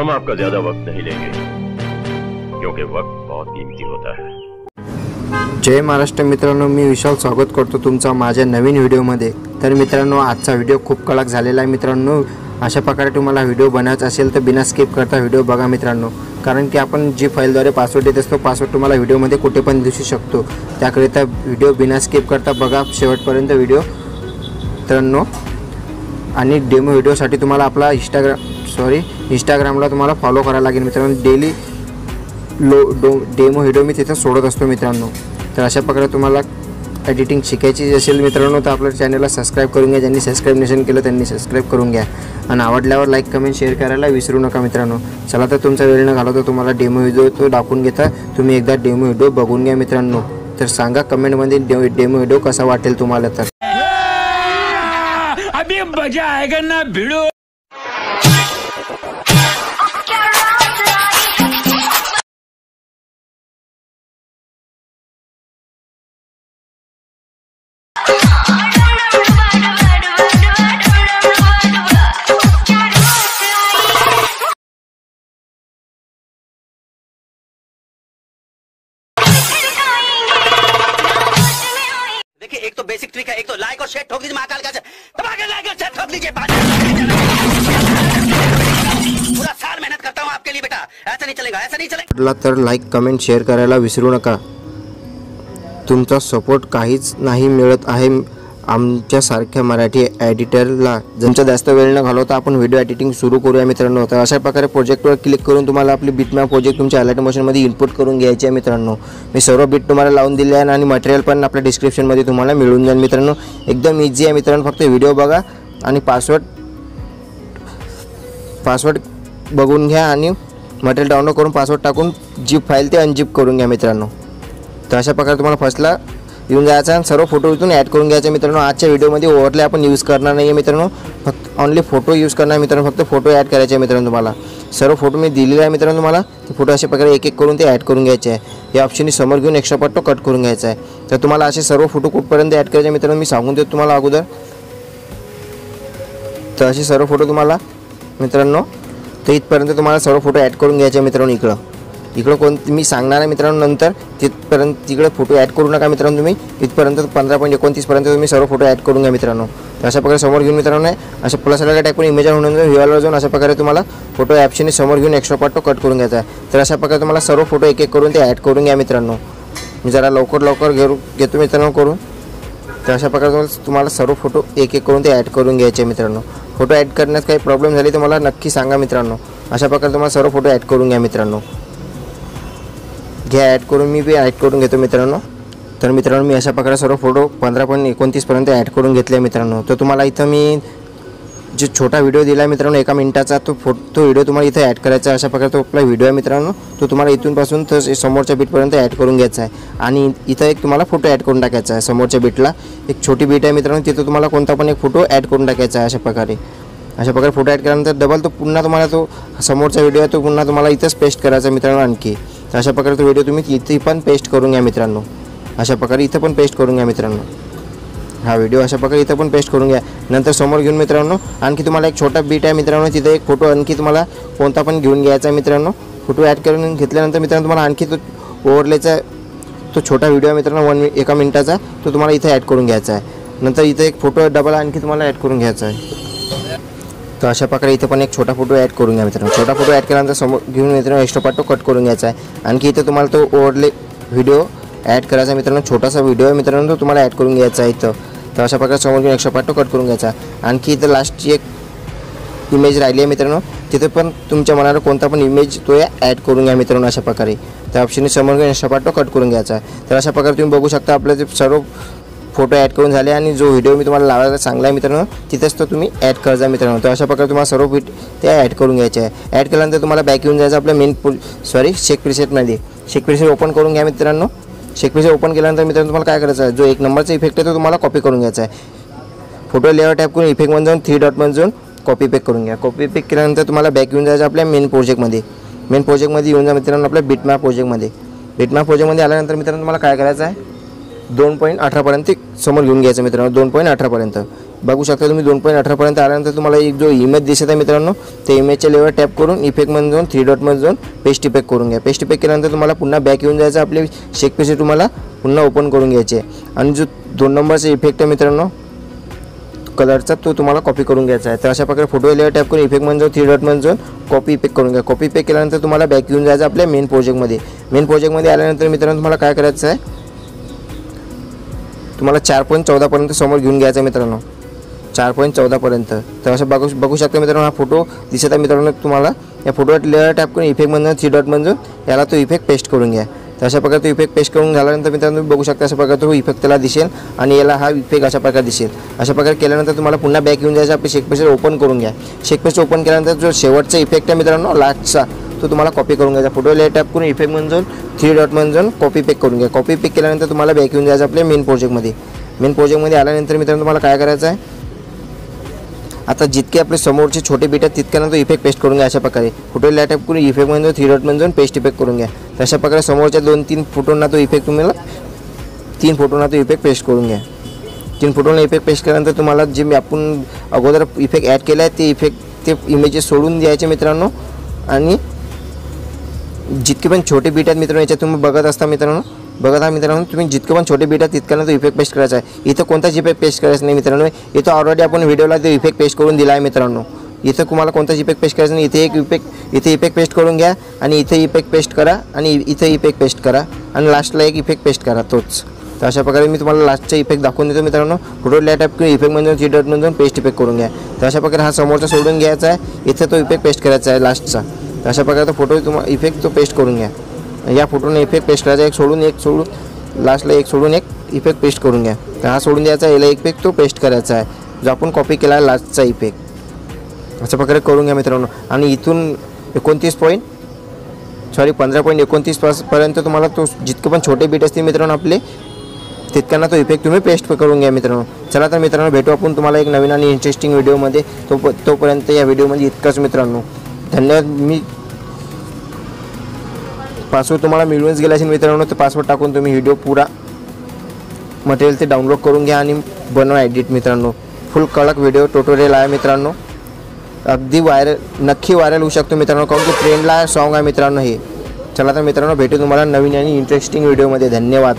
हम आपका ज्यादा वक्त नहीं लेंगे क्योंकि वक्त बहुत कीमती होता है। जय महाराष्ट्र मित्रांनो, मी विशाल स्वागत करतो तुमचा माझ्या नवीन व्हिडिओमध्ये। तर मित्रांनो, आजचा व्हिडिओ खूप कडक झालेला आहे मित्रांनो। अशा प्रकारे तुम्हाला व्हिडिओ बनायचा असेल तर बिना स्किप करता व्हिडिओ बघा मित्रांनो, कारण की आपण जी फाईलद्वारे पासवर्ड देत असतो पासवर्ड तुम्हाला व्हिडिओमध्ये कुठे पण दिसू शकतो। त्याकरिता व्हिडिओ बिना स्किप करता बघा शेवटपर्यंत व्हिडिओ मित्रांनो। आणि डेमो व्हिडिओसाठी तुम्हाला आपला इंस्टाग्रामला तुम्हाला फॉलो करायला लागेल मित्रांनो। डेली डेमो व्हिडिओ मी तिथे सोडत असतो मित्रांनो। तर अशा प्रकारे तुम्हाला एडिटिंग शिकायची असेल मित्रांनो तर आपल्या चॅनलला सबस्क्राईब करून घ्या। ज्यांनी सबस्क्राईब नसेल केलं त्यांनी सबस्क्राईब करून घ्या आणि आवडल्यावर लाईक कमेंट शेअर करायला विसरू नका मित्रांनो। चला तर तुमचा वेळ न घालवता तुम्हाला डेमो व्हिडिओ तो दाखवून घेता, तुम्ही एकदा डेमो व्हिडिओ बघून घ्या मित्रांनो। तर सांगा कमेंटमध्ये डेमो व्हिडिओ कसा वाटेल तुम्हाला। तर अभी मजा आएगा ना भिड़ो। देखिए, एक तो बेसिक ट्रिक है, एक तो लाइक और शेयर ठोक दीजिए महाकाल का लाइक और शेयर ठोक दीजिए। पूरा साल मेहनत करता हूँ आपके लिए बेटा, ऐसा नहीं चलेगा, ऐसा नहीं चलेगा। तर लाईक कमेंट शेअर करायला विसरू नका। तुमचा सपोर्ट काहीच नाही मिळत आहे आमच्यासारख्या मराठी एडिटरला। ज्यांचा जास्त वेळ न घालवता आपण व्हिडिओ एडिटिंग सुरू करूया मित्रांनो। तर अशा प्रकारे प्रोजेक्टवर क्लिक करून तुम्हाला आपली बिटमॅप प्रोजेक्ट तुमच्या अलाइट मोशनमध्ये इनपुट करून घ्यायचे आहे मित्रांनो। मी सर्व बिट तुम्हाला लावून दिले आहे आणि मटेरियल पण आपल्या डिस्क्रिप्शनमध्ये तुम्हाला मिळून जाईल मित्रांनो। एकदम इझी आहे मित्रांनो, फक्त व्हिडिओ बघा आणि पासवर्ड बघून घ्या आणि मटेरियल डाउनलोड करून पासवर्ड टाकून जीप फाईल ते अनजिप करून घ्या मित्रांनो। तर अशा प्रकारे तुम्हाला फर्स्टला येऊन जायचं आणि सर्व फोटो इथून ॲड करून घ्यायचे मित्रांनो। आजच्या व्हिडिओमध्ये ओव्हरले आपण यूज करणार नाही आहे मित्रांनो, फक्त ओनली फोटो यूज करणार मित्रांनो। फक्त फोटो ॲड करायचे मित्रांनो। तुम्हाला सर्व फोटो मी दिलेले आहे मित्रांनो। तुम्हाला ते फोटो अशा प्रकारे एक एक करून ते ॲड करून घ्यायचे आहे। या ऑप्शननी समोर घेऊन एक्स्ट्रा पार्ट तो कट करून घ्यायचा आहे। तर तुम्हाला असे सर्व फोटो कुठपर्यंत ॲड करायचे मित्रांनो मी सांगून देतो तुम्हाला अगोदर। तर असे सर्व फोटो तुम्हाला मित्रांनो तर इथपर्यंत तुम्हाला सर्व फोटो ॲड करून घ्यायचे मित्रांनो। इकडं कोण मी सांगणार आहे मित्रांनो नंतर, तिथपर्यंत तिकडे फोटो ॲड करू नका मित्रांनो तुम्ही। इथपर्यंत 15.29 पर्यंत तुम्ही सर्व फोटो ॲड करून घ्या मित्रांनो। तर अशा प्रकारे समोर घेऊन मित्रांनो अशा प्लसला टाईप करून इमेज होऊन व्ह्यूअरवर जाऊन अशा प्रकारे तुम्हाला फोटो ॲप्शनने समोर घेऊन एक्स्ट्रा पार्ट तो कट करून घ्यायचा आहे। तर अशा प्रकारे तुम्हाला सर्व फोटो एक एक करून ते ॲड करून घ्या मित्रांनो। मी जरा लवकर घेतो मित्रांनो करून। तर अशा प्रकारे तुम्हाला सर्व फोटो एक एक करून ते ॲड करून घ्यायचे मित्रांनो। फोटो ॲड करण्यात काही प्रॉब्लेम झाली तर मला नक्की सांगा मित्रांनो। अशा प्रकारे तुम्हाला सर्व फोटो ॲड करून घ्या मित्रांनो। ॲड करून मी बी ॲड करून घेतो मित्रांनो। तर मित्रांनो मी अशा प्रकारे सर्व फोटो 15.29 पर्यंत ॲड करून घेतले मित्रांनो। तर तुम्हाला इथं मी जो छोटा व्हिडिओ दिला मित्रांनो 1 मिनिटाचा तो व्हिडिओ तुम्हाला इथे ॲड करायचा आहे। अशा प्रकारे तो आपला व्हिडिओ आहे मित्रांनो, तो तुम्हाला इथूनपासून तर समोरच्या बीटपर्यंत ॲड करून घ्यायचा आहे। आणि इथं एक तुम्हाला फोटो ॲड करून टाकायचा आहे। समोरच्या बीटला एक छोटी बीट आहे मित्रांनो, तिथं तुम्हाला कोणता पण एक फोटो ॲड करून टाकायचा आहे। अशा प्रकारे फोटो ॲड केल्यानंतर डबल तो पुन्हा तुम्हाला तो समोरचा व्हिडिओ आहे तो पुन्हा तुम्हाला इथंच पेस्ट करायचा मित्रांनो आणखी। तर अशा प्रकारे तो व्हिडिओ तुम्ही इथे पण पेस्ट करून घ्या मित्रांनो। अशा प्रकारे इथं पण पेस्ट करून घ्या मित्रांनो। हा व्हिडिओ अशा प्रकारे इथं पण पेस्ट करून घ्या। नंतर समोर घेऊन मित्रांनो आणखी तुम्हाला एक छोटा बीट आहे मित्रांनो, तिथे एक फोटो आणखी तुम्हाला कोणता पण घेऊन घ्यायचा आहे मित्रांनो। फोटो ॲड करून घेतल्यानंतर मित्रांनो तुम्हाला आणखी तो ओव्हरलेचा तो छोटा व्हिडिओ आहे मित्रांनो 1 मिनिटाचा, तो तुम्हाला इथे ॲड करून घ्यायचा आहे। नंतर इथे एक फोटो डबल आणखी तुम्हाला ॲड करून घ्यायचा आहे। तर अशा प्रकारे इथं पण एक छोटा फोटो ॲड करून घ्या मित्रांनो। छोटा फोटो ॲड केल्यानंतर समोर घेऊन मित्रांनो एक्स्ट्रा पार्ट तो कट करून घ्यायचा आहे। आणखी इथं तुम्हाला तो ओव्हरले व्हिडिओ ॲड करायचा मित्रांनो, छोटासा व्हिडिओ आहे मित्रांनो तो तुम्हाला ॲड करून घ्यायचा आहे इथं। तर अशा प्रकारे समोर घेऊन एक्स्ट्रा पार्ट तो कट करून घ्यायचा। आणखी इथं लास्टची एक इमेज राहिली आहे मित्रांनो, तिथे पण तुमच्या मनाला कोणता पण इमेज तो ॲड करून घ्या मित्रांनो अशा प्रकारे। त्या ऑप्शनने समोर घेऊन एक्स्ट्रा पार्ट तो कट करून घ्यायचा आहे। तर अशा प्रकारे तुम्ही बघू शकता आपले जे सर्व फोटो ॲड करून झाले आणि जो व्हिडिओ मी तुम्हाला लावायला सांगला आहे मित्रांनो तिथेच तो तुम्ही ॲड करजा मित्रांनो। तर अशा प्रकारे तुम्हाला सर्व बीट ते ॲड करून घ्यायचे आहे। ॲड केल्यानंतर तुम्हाला बॅक येऊन जायचं आपल्या शेक प्रीसेटमध्ये। शेक प्रीसेट ओपन करून घ्या मित्रांनो। शेक प्रीसेट ओपन केल्यानंतर मित्रांनो तुम्हाला काय करायचं आहे, जो 1 नंबरचा इफेक्ट आहे तो तुम्हाला कॉपी करून घ्यायचा आहे। फोटो लेअर टॅप करून इफेक्टमध्ये जाऊन 3 डॉटमध्ये जाऊन कॉपी पेक करून घ्या। कॉपी पेक केल्यानंतर तुम्हाला बॅक येऊन जायचं आपल्या मेन प्रोजेक्टमध्ये येऊन जा मित्रांनो आपल्या बिटमॅप प्रोजेक्टमध्ये। आल्यानंतर मित्रांनो तुम्हाला काय करायचं आहे, 2.18पर्यंत समोर घेऊन घ्यायचं मित्रांनो. 2.18पर्यंत बघू शकता तुम्ही. 2.18पर्यंत आल्यानंतर तुम्हाला एक जो इमेज दिसत आहे मित्रांनो, त्या इमेजच्या लेवल टॅप करून इफेक्टमध्ये जाऊन 3 डॉटमध्ये जाऊन पेस्ट इफेक्ट करून घ्या. पेस्ट इफेक्ट केल्यानंतर तुम्हाला पुन्हा बॅक येऊन जायचं. आपले शेक पेस्ट तुम्हाला पुन्हा ओपन करून घ्यायचे आणि जो 2 नंबरचा इफेक्ट आहे मित्रांनो कलरचा, तो तुम्हाला कॉपी करून घ्यायचा आहे. तर अशा प्रकारे फोटो लेअर टॅप करून इफेक्टमध्ये जाऊन 3 डॉटमध्ये जाऊन कॉपी इफेक्ट करून घ्या. कॉपी इफेक्ट केल्यानंतर तुम्हाला बॅक येऊन जायचं आपल्या मेन प्रोजेक्टमध्ये. मेन प्रोजेक्टमध्ये आल्यानंतर मित्रांनो तुम्हाला काय करायचं आहे, तुम्हाला 4.14पर्यंत समोर घेऊन घ्यायचं आहे मित्रांनो. 4.14पर्यंत. तर असं बघू शकता मित्रांनो, हा फोटो दिसत आहे मित्रांनो तुम्हाला. या फोटोवर लेअर टॅप करून इफेक्टमध्ये 3 डॉटमध्ये जाऊन याला तो इफेक्ट पेस्ट करून घ्या. तर अशा प्रकारे तो इफेक्ट पेस्ट करून झाल्यानंतर मित्रांनो तुम्ही बघू शकता अशा प्रकारे तो इफेक्ट त्याला दिसेल आणि याला हा इफेक्ट अशा प्रकारे दिसेल. अशा प्रकारे केल्यानंतर तुम्हाला पुन्हा बॅक येऊन जायचं. आपले शेक पेस्ट ओपन करून घ्या. शेक पेस्ट ओपन केल्यानंतर जो शेवटचा इफेक्ट आहे मित्रांनो लास्टचा, तो तुम्हाला कॉपी करून घ्यायचा. फोटो लेअर टॅप करून इफेक्टमध्ये जाऊन 3 डॉटमध्ये जाऊन कॉपी पेक करून घ्या. कॉपी पेक केल्यानंतर तुम्हाला बॅक येऊन जायचं आपल्या मेन प्रोजेक्टमध्ये. मेन प्रोजेक्टमध्ये आल्यानंतर मित्रांनो तुम्हाला काय करायचं आहे, आता जितके आपले समोरचे छोटे बीट आहेत तितक्यांना तो इफेक्ट पेस्ट करून घ्या. अशा प्रकारे फोटो लेअर टॅप करून इफेक्टमध्ये जाऊन 3 डॉटमध्ये जाऊन पेस्ट इफेक्ट करून घ्या. तर अशा प्रकारे समोरच्या 2-3 फोटोंना तो इफेक्ट तुम्हाला 3 फोटोंना तो इफेक्ट पेस्ट करून घ्या. 3 फोटोंना इफेक्ट पेस्ट केल्यानंतर तुम्हाला जे मी आपण अगोदर इफेक्ट ॲड केला आहे ते इफेक्ट ते इमेजेस सोडून द्यायचे मित्रांनो. आणि जितके पण छोटे बीट आहेत मित्रांनो याच्यात तुम्ही बघत असता मित्रांनो, बघा मित्रांनो तुम्ही जितके पण छोटे बीट आहेत तितक्यांना तो इफेक्ट पेस्ट करायचा आहे. इथं कोणताच इफेक्ट पेस्ट करायचा नाही मित्रांनो. इथं ऑलरेडी आपण व्हिडिओला ते इफेक्ट पेस्ट करून दिला आहे मित्रांनो. इथं तुम्हाला कोणताच इफेक्ट पेस्ट करायचा नाही. इथे इफेक्ट पेस्ट करून घ्या आणि इथे इफेक्ट पेस्ट करा आणि इथे इफेक्ट पेस्ट करा आणि लास्टला एक इफेक्ट पेस्ट करा तोच. तर अशा प्रकारे मी तुम्हाला लास्टचा इफेक्ट दाखवून देतो मित्रांनो. फोटो लेअर टॅप करून इफेक्टमध्ये 3 डॉटमध्ये जाऊन पेस्ट इफेक्ट करून घ्या. तर अशा प्रकारे हा समोरचा सोडून घ्यायचा आहे. इथे तो इफेक्ट पेस्ट करायचा आहे लास्टचा. तर अशा प्रकारे तो फोटो तुम्हाला इफेक्ट तो पेस्ट करून घ्या. या फोटोने इफेक्ट पेस्ट करायचा, एक सोडून लास्टला एक सोडून एक इफेक्ट पेस्ट करून घ्या. तर हा सोडून द्यायचा, याला इफेक्ट तो पेस्ट करायचा आहे जो आपण कॉपी केला आहे लास्टचा इफेक्ट. अशा प्रकारे करून घ्या मित्रांनो. आणि इथून 15.29 पर्यंत तुम्हाला तो जितके पण छोटे बीट असतील मित्रांनो आपले तितक्यांना तो इफेक्ट तुम्ही पेस्ट करून घ्या मित्रांनो. चला तर मित्रांनो भेटू आपण तुम्हाला एक नवीन आणि इंटरेस्टिंग व्हिडिओमध्ये. तोपर्यंत या व्हिडिओमध्ये इतकंच मित्रांनो. धन्यवाद. मी पासवर्ड तुम्हाला मिळूनच गेला असेल मित्रांनो, तर पासवर्ड टाकून तुम्ही व्हिडिओ पुरा मटेरियल ते डाउनलोड करून घ्या आणि बनवा एडिट मित्रांनो. फुल कडक व्हिडिओ ट्युटोरियल आहे मित्रांनो. अगदी नक्की व्हायरल होऊ शकतो मित्रांनो, कारण की ट्रेंडला सॉन्ग आहे मित्रांनो हे. चला तर मित्रांनो भेटू तुम्हाला नवीन आणि इंटरेस्टिंग व्हिडिओमध्ये. धन्यवाद.